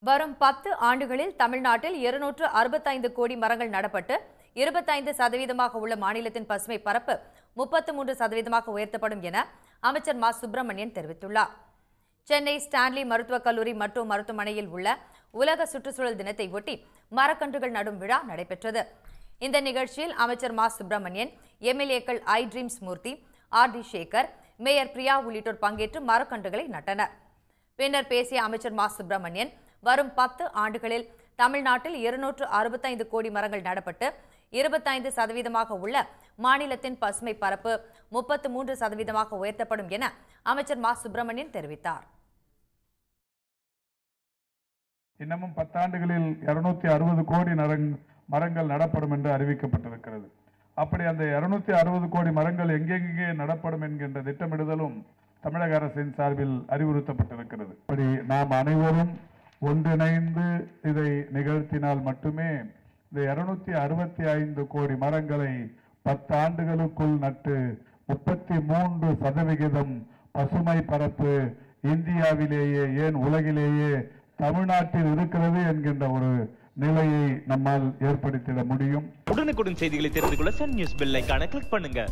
வரும் 10 ஆண்டுகளில் தமிழ்நாட்டில் 265 கோடி மரங்கள் நடப்பட்டு 25% உள்ள மாநிலத்தின் பசுமை பரப்பு 33% உயர்த்தப்படும் என அமைச்சர் மா. சுப்பிரமணியன் தெரிவித்துள்ளார். சென்னை ஸ்டான்லி மருத்துவக் கல்லூரி மற்றும் மருத்துவமனையில் உள்ள உலக சுற்றுச்சூழல் தினத்தை ஒட்டி மரக்கன்றுகள் நடும் விழா நடைபெற்றது. இந்த நிகழ்ச்சியில் அமைச்சர் மா. சுப்பிரமணியன், எம்எல்ஏக்கள் I dreams Moorthy, R. D. Sekar, mayor Priya உள்ளிட்டோர் பங்கேற்று மரக்கன்றுகளை நட்டனர். பின்னர் பேசிய அமைச்சர் மா. சுப்பிரமணியன், வரும் 10 ஆண்டுகளில் தமிழ்நாட்டில் 265 கோடி மரங்கள் நடப்பட்டு 25% உள்ள மாநிலத்தின் பசுமை பரப்பு 33% உயர்த்தப்படும் என அமைச்சர் மா. சுப்பிரமணியன் தெரிவித்தார். இன்னமும் 10 ஆண்டுகளில் 260 கோடி மரங்கள் நடப்படும் என்று அறிவிக்கப்பட்டிருக்கிறது. அப்படி அந்த 260 கோடி மரங்கள் எங்கெங்கே நடப்படும் என்கின்ற திட்டமிடுதலும் தமிழக அரசின் சார்பில் அறிவுறுத்தப்பட்டிருக்கிறது. அப்படி நாம் அனைவரும் ஒன்றிணைந்து இதை நிகழ்த்தினால் மட்டுமே இந்த 265 கோடி மரங்களை 10 ஆண்டுகளுக்குள் நட்டு 33% பசுமை பரப்பு இந்தியாவிலேயே, ஏன் உலகிலேயே தமிழ்நாட்டில் இருக்கிறது என்கின்ற ஒரு நிலையை நம்மால் ஏற்படுத்திட முடியும். உடனுக்குடன் செய்திகளை தெரிந்து கொள்ள சன் நியூஸ் பெல் ஐகானை கிளிக் பண்ணுங்க.